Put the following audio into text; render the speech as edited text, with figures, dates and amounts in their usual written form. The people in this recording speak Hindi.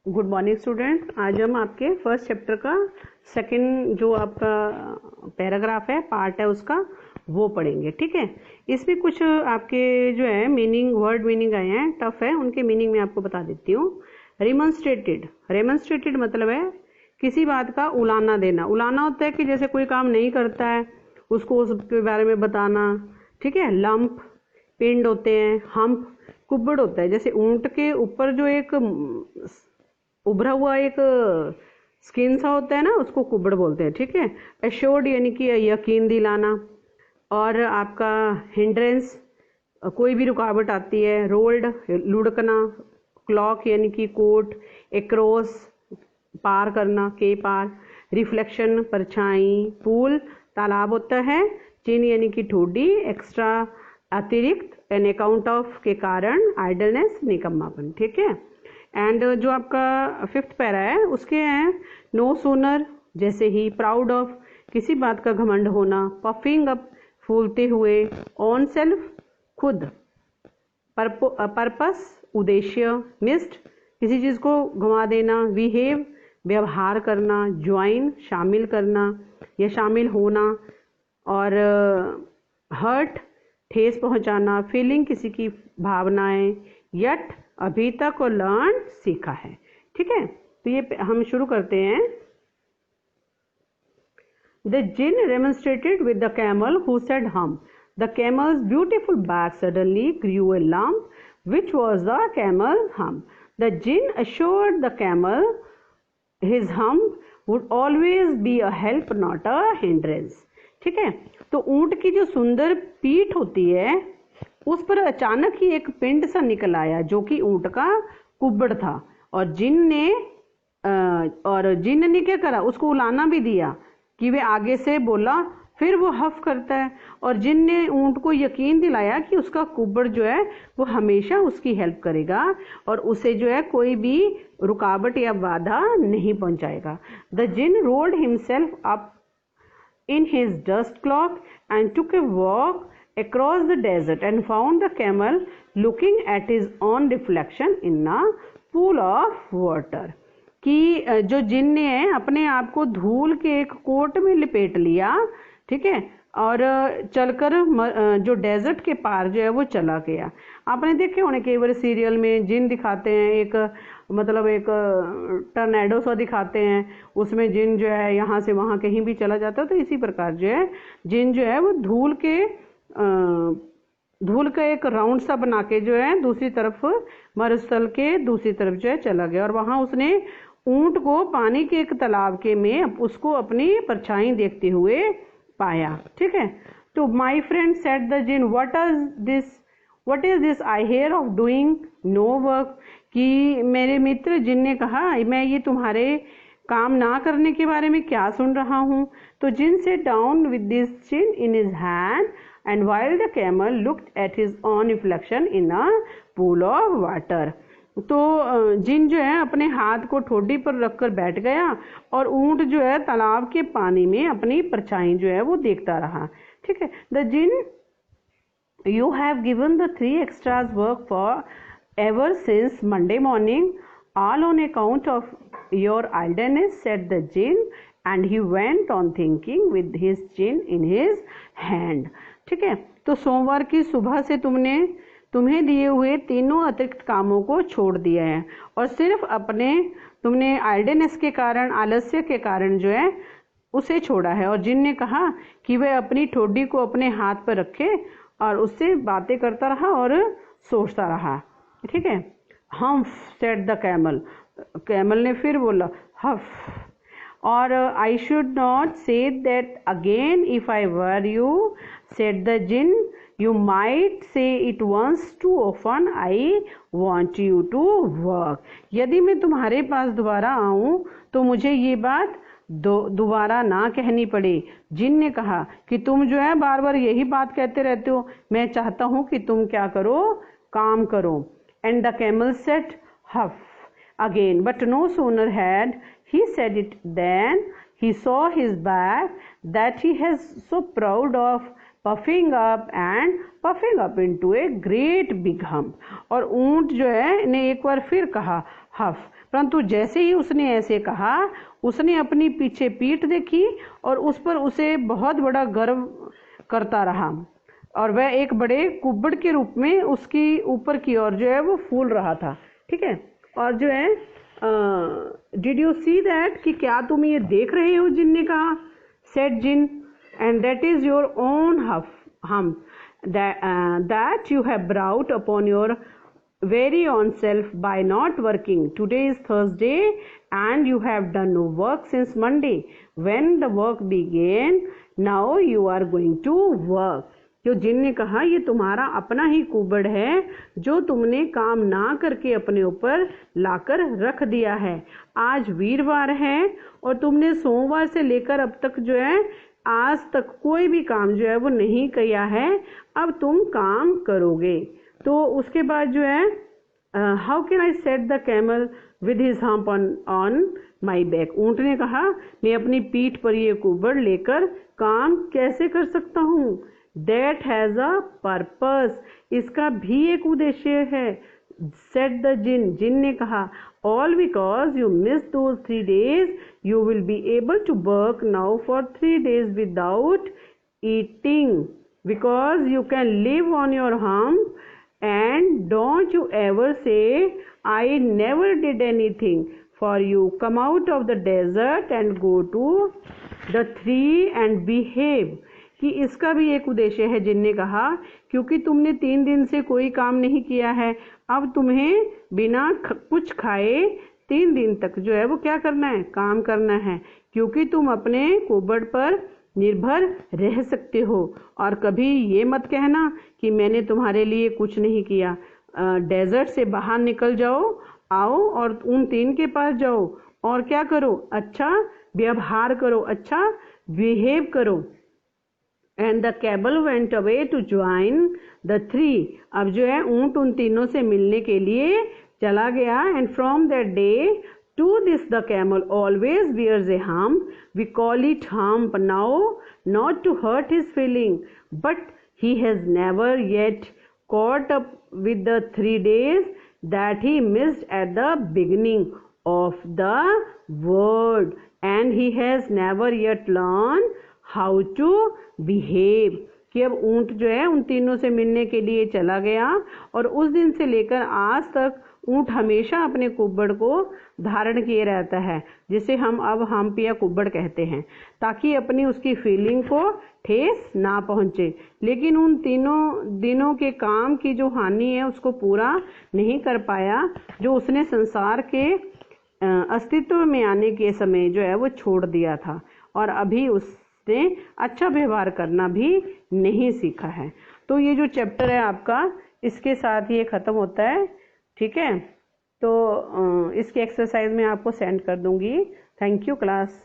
Good morning student. आज हम आपके फर्स्ट चैप्टर का सेकंड जो आपका पैराग्राफ है, पार्ट है उसका, वो पढ़ेंगे। ठीक है। इसमें कुछ आपके जो है मीनिंग, वर्ड मीनिंग आए हैं, टफ है, उनके मीनिंग मैं आपको बता देती हूँ। रेमोन्स्ट्रेटेड मतलब है किसी बात का उलाना देना। उलाना होता है कि जैसे कोई काम नहीं करता है उसको उसके बारे में बताना। ठीक है। लंप पिंड होते हैं, हम्प कुब्बड़ होता है। जैसे ऊंट के ऊपर जो एक उभरा हुआ एक स्किन सा होता है ना, उसको कुब्बड़ बोलते हैं। ठीक है। एश्योर्ड यानी कि यकीन दिलाना। और आपका हिंड्रेंस कोई भी रुकावट आती है। रोल्ड लुढ़कना। क्लॉक यानी कि कोट। एक्रॉस पार करना, के पार। रिफ्लेक्शन परछाई। पूल तालाब होता है। चिन यानी कि ठोडी। एक्स्ट्रा अतिरिक्त। एन अकाउंट ऑफ के कारण। आइडलनेस निकम्मापन। ठीक है। एंड जो आपका फिफ्थ पैरा है उसके हैं नो सूनर जैसे ही, प्राउड ऑफ किसी बात का घमंड होना, पफिंग अप फूलते हुए, ऑन सेल्फ खुद, पर्पस उद्देश्य, मिस्ड किसी चीज को घुमा देना, बिहेव व्यवहार करना, ज्वाइन शामिल करना या शामिल होना, और हर्ट ठेस पहुंचाना, फीलिंग किसी की भावनाएं, यट अभी तक, और लर्न सीखा है। ठीक है। तो ये हम शुरू करते हैं। The djinn remonstrated with the camel who said humph. The camel's beautiful back suddenly grew a lump which was the camel hump. The jinn assured the camel his hump would always be a help not a hindrance. ठीक है। तो ऊंट की जो सुंदर पीठ होती है उस पर अचानक ही एक पिंड सा निकल आया जो कि ऊंट का कुब्बड़ था, और जिन ने क्या करा, उसको उलाना भी दिया कि वे आगे से बोला। फिर वो हफ करता है, और जिन ने ऊंट को यकीन दिलाया कि उसका कुब्बड़ जो है वो हमेशा उसकी हेल्प करेगा और उसे जो है कोई भी रुकावट या बाधा नहीं पहुंचाएगा। The djinn rolled himself up in his dust cloak and took a walk across the desert and found the camel looking at his own reflection in a pool of water. कि जो जिन ने अपने आप को धूल के एक कोट में लिपेट लिया, ठीक है, और चलकर जो डेजर्ट के पार जो है वो चला गया। आपने देखे होने कई बार सीरियल में जिन दिखाते हैं, एक मतलब एक टर्नेडो सा दिखाते हैं, उसमें जिन जो है यहाँ से वहाँ कहीं भी चला जाता है। तो इसी प्रकार जो है जिन जो है वो धूल का एक राउंड सा बना के जो है दूसरी तरफ, मरुस्थल के दूसरी तरफ जो है चला गया, और वहाँ उसने ऊंट को पानी के एक तालाब के में उसको अपनी परछाई देखते हुए पाया। ठीक है। तो my friend said the djinn what is this I hear of doing no work. कि मेरे मित्र जिन ने कहा, मैं ये तुम्हारे काम ना करने के बारे में क्या सुन रहा हूँ। तो djinn sat down with this chin in his hand and while the camel looked at his own reflection in a pool of water. तो जिन जो है अपने हाथ को ठोडी पर रखकर बैठ गया और ऊंट जो है तालाब के पानी में अपनी परछाई जो है वो देखता रहा। ठीक है। The djinn you have given the 3 extras work for ever since Monday morning, all on account of your idleness, said the jinn, and he went on thinking with his chin in his hand. ठीक है। तो सोमवार की सुबह से तुम्हें दिए हुए तीनों अतिरिक्त कामों को छोड़ दिया है और सिर्फ तुमने आइडनेस के कारण, आलस्य के कारण जो है उसे छोड़ा है। और जिन ने कहा कि वह अपनी ठोडी को अपने हाथ पर रखे और उससे बातें करता रहा और सोचता रहा। ठीक है। Humph said the camel, camel ने फिर बोला हफ। और I should not say that again if I were you, said the djinn, you might say it once too often, I want you to work. यदि मैं तुम्हारे पास दोबारा आऊं तो मुझे ये बात दोबारा ना कहनी पड़े। जिन ने कहा कि तुम जो है बार बार यही बात कहते रहते हो, मैं चाहता हूं कि तुम क्या करो, काम करो। And the camel said, huff again, but no sooner had he said it than he saw his back that he was so proud of puffing up into a great big hump. और ऊंट जो है ने एक बार फिर कहा हफ, परंतु जैसे ही उसने ऐसे कहा, उसने अपनी पीछे पीठ देखी और उस पर उसे बहुत बड़ा गर्व करता रहा और वह एक बड़े कुब्बड़ के रूप में उसकी ऊपर की ओर जो है वो फूल रहा था। ठीक है, और जो है डिड यू सी दैट, कि क्या तुम ये देख रहे हो, जिन ने कहा। Said djinn, and that is your own humph that you have brought upon your very own self by not working. Today is Thursday and you have done no work since Monday when the work began. Now you are going to work. जो जिन ने कहा, ये तुम्हारा अपना ही कुबड़ है जो तुमने काम ना करके अपने ऊपर लाकर रख दिया है। आज वीरवार है और तुमने सोमवार से लेकर अब तक जो है आज तक कोई भी काम जो है वो नहीं किया है, अब तुम काम करोगे। तो उसके बाद जो है how can I set the camel with his hump on my back. ऊंट ने कहा, मैं अपनी पीठ पर ये कुबड़ लेकर काम कैसे कर सकता हूँ। दैट हैज अ पर्पस, इसका भी एक उद्देश्य है। सेड द जिन, जिन ने कहा, all because you missed those 3 days, you will be able to work now for 3 days without eating, because you can live on your hump, and don't you ever say I never did anything for you. Come out of the desert and go to the tree and behave. कि इसका भी एक उद्देश्य है। जिनने कहा, क्योंकि तुमने 3 दिन से कोई काम नहीं किया है, अब तुम्हें बिना कुछ खाए 3 दिन तक जो है वो क्या करना है, काम करना है, क्योंकि तुम अपने कुबड़ पर निर्भर रह सकते हो। और कभी ये मत कहना कि मैंने तुम्हारे लिए कुछ नहीं किया। डेजर्ट से बाहर निकल जाओ, आओ और उन 3 के पास जाओ और क्या करो, अच्छा व्यवहार करो, अच्छा बिहेव करो। And the camel went away to join the 3। अब जो है ऊंट उन तीनों से मिलने के लिए चला गया। And from that day to this the camel always bears a humph, we call it hump now, not to hurt his feeling, but he has never yet caught up with the 3 days that he missed at the beginning of the word, and he has never yet learned how to behave। कि अब ऊंट जो है उन तीनों से मिलने के लिए चला गया और उस दिन से लेकर आज तक ऊंट हमेशा अपने कुब्बड़ को धारण किए रहता है, जिसे हम अब हम्प या कुब्बड़ कहते हैं, ताकि अपनी उसकी फीलिंग को ठेस ना पहुंचे। लेकिन उन 3 दिनों के काम की जो हानि है उसको पूरा नहीं कर पाया, जो उसने संसार के अस्तित्व में आने के समय जो है वो छोड़ दिया था, और अभी उसने अच्छा व्यवहार करना भी नहीं सीखा है। तो ये जो चैप्टर है आपका, इसके साथ ये ख़त्म होता है। ठीक है, तो इसकी एक्सरसाइज मैं आपको सेंड कर दूंगी। Thank you class.